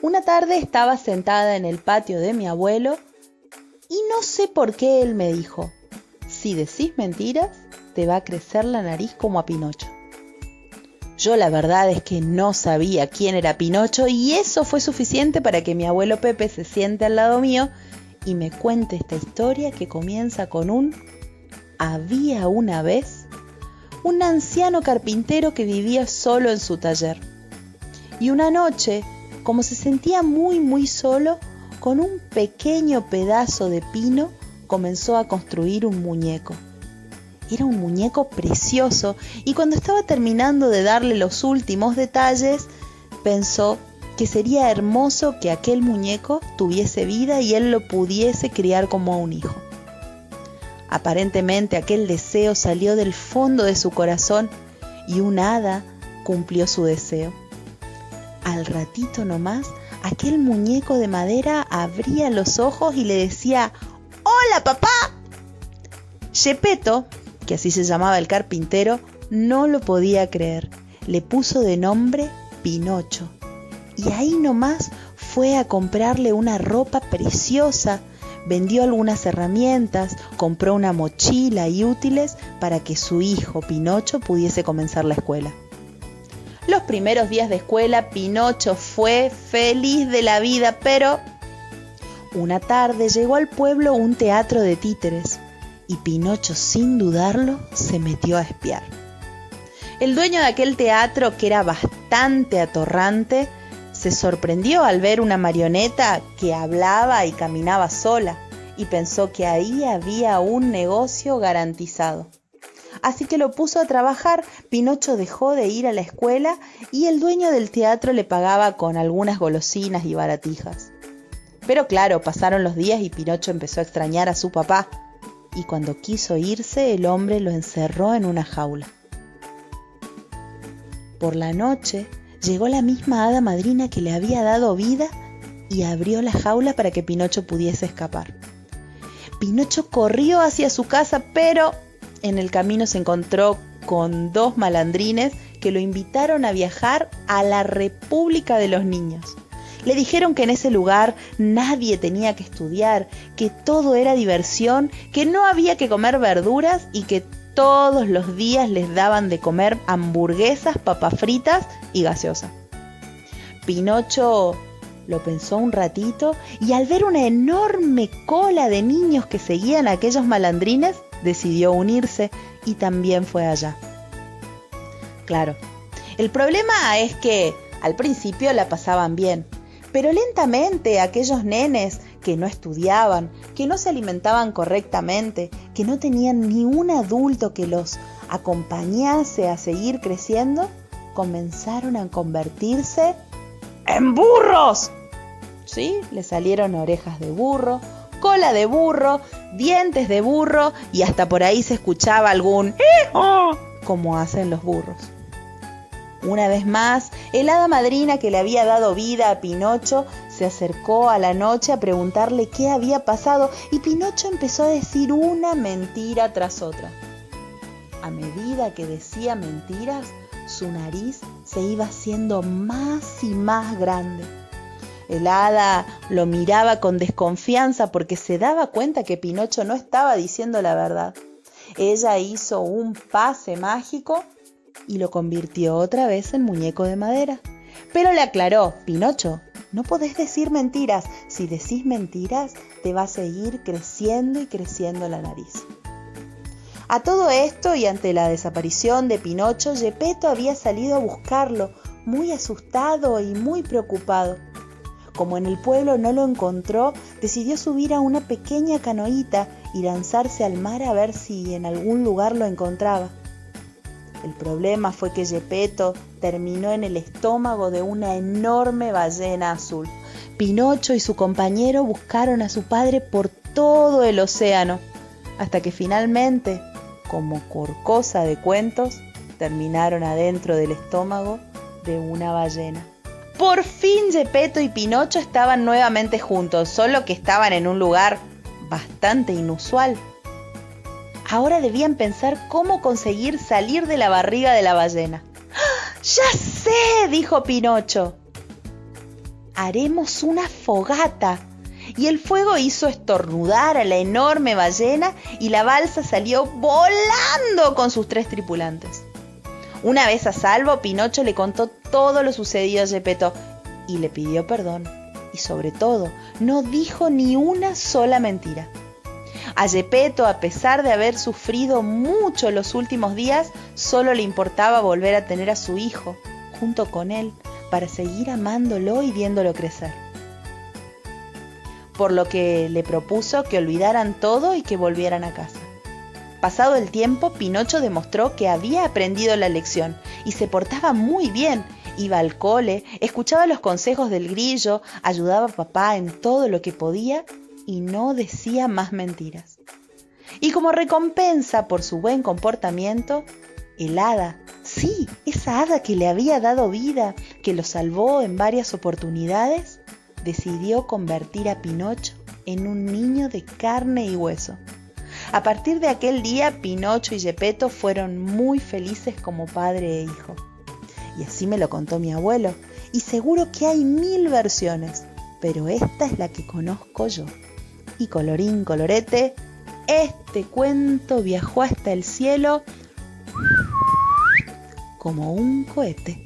Una tarde estaba sentada en el patio de mi abuelo y no sé por qué él me dijo: si decís mentiras, te va a crecer la nariz como a Pinocho. Yo la verdad es que no sabía quién era Pinocho y eso fue suficiente para que mi abuelo Pepe se siente al lado mío y me cuente esta historia que comienza con un: había una vez un anciano carpintero que vivía solo en su taller. Y una noche, como se sentía muy solo, con un pequeño pedazo de pino comenzó a construir un muñeco. Era un muñeco precioso y cuando estaba terminando de darle los últimos detalles, pensó que sería hermoso que aquel muñeco tuviese vida y él lo pudiese criar como a un hijo. Aparentemente aquel deseo salió del fondo de su corazón y un hada cumplió su deseo. Al ratito nomás, aquel muñeco de madera abría los ojos y le decía: ¡Hola, papá! Gepetto, que así se llamaba el carpintero, no lo podía creer. Le puso de nombre Pinocho. Y ahí nomás fue a comprarle una ropa preciosa, vendió algunas herramientas, compró una mochila y útiles para que su hijo Pinocho pudiese comenzar la escuela. Los primeros días de escuela, Pinocho fue feliz de la vida, pero una tarde llegó al pueblo un teatro de títeres y Pinocho, sin dudarlo, se metió a espiar. El dueño de aquel teatro, que era bastante atorrante, se sorprendió al ver una marioneta que hablaba y caminaba sola y pensó que ahí había un negocio garantizado. Así que lo puso a trabajar. Pinocho dejó de ir a la escuela y el dueño del teatro le pagaba con algunas golosinas y baratijas. Pero claro, pasaron los días y Pinocho empezó a extrañar a su papá. Y cuando quiso irse, el hombre lo encerró en una jaula. Por la noche, llegó la misma hada madrina que le había dado vida y abrió la jaula para que Pinocho pudiese escapar. Pinocho corrió hacia su casa, pero en el camino se encontró con dos malandrines que lo invitaron a viajar a la República de los Niños. Le dijeron que en ese lugar nadie tenía que estudiar, que todo era diversión, que no había que comer verduras y que todos los días les daban de comer hamburguesas, papas fritas y gaseosa. Pinocho lo pensó un ratito y al ver una enorme cola de niños que seguían a aquellos malandrines, decidió unirse y también fue allá. Claro, el problema es que al principio la pasaban bien, pero lentamente aquellos nenes que no estudiaban, que no se alimentaban correctamente, que no tenían ni un adulto que los acompañase a seguir creciendo, comenzaron a convertirse en burros. Sí, le salieron orejas de burro, cola de burro, dientes de burro y hasta por ahí se escuchaba algún ¡hijo! Como hacen los burros. Una vez más, el hada madrina que le había dado vida a Pinocho se acercó a la noche a preguntarle qué había pasado y Pinocho empezó a decir una mentira tras otra. A medida que decía mentiras, su nariz se iba haciendo más y más grande. El hada lo miraba con desconfianza porque se daba cuenta que Pinocho no estaba diciendo la verdad. Ella hizo un pase mágico y lo convirtió otra vez en muñeco de madera. Pero le aclaró: Pinocho, no podés decir mentiras. Si decís mentiras, te va a seguir creciendo y creciendo la nariz. A todo esto y ante la desaparición de Pinocho, Gepetto había salido a buscarlo, muy asustado y muy preocupado. Como en el pueblo no lo encontró, decidió subir a una pequeña canoita y lanzarse al mar a ver si en algún lugar lo encontraba. El problema fue que Gepetto terminó en el estómago de una enorme ballena azul. Pinocho y su compañero buscaron a su padre por todo el océano, hasta que finalmente, como por cosa de cuentos, terminaron adentro del estómago de una ballena. Por fin Gepetto y Pinocho estaban nuevamente juntos, solo que estaban en un lugar bastante inusual. Ahora debían pensar cómo conseguir salir de la barriga de la ballena. ¡Ah! ¡Ya sé!, dijo Pinocho. haremos una fogata. Y el fuego hizo estornudar a la enorme ballena y la balsa salió volando con sus 3 tripulantes. Una vez a salvo, Pinocho le contó todo lo sucedido a Gepetto y le pidió perdón. Y sobre todo, no dijo ni una sola mentira. A Gepetto, a pesar de haber sufrido mucho los últimos días, solo le importaba volver a tener a su hijo junto con él para seguir amándolo y viéndolo crecer. Por lo que le propuso que olvidaran todo y que volvieran a casa. Pasado el tiempo, Pinocho demostró que había aprendido la lección y se portaba muy bien. Iba al cole, escuchaba los consejos del grillo, ayudaba a papá en todo lo que podía y no decía más mentiras. Y como recompensa por su buen comportamiento, el hada, sí, esa hada que le había dado vida, que lo salvó en varias oportunidades, decidió convertir a Pinocho en un niño de carne y hueso. A partir de aquel día, Pinocho y Gepetto fueron muy felices como padre e hijo. Y así me lo contó mi abuelo, y seguro que hay 1000 versiones, pero esta es la que conozco yo. Y colorín colorete, este cuento viajó hasta el cielo como un cohete.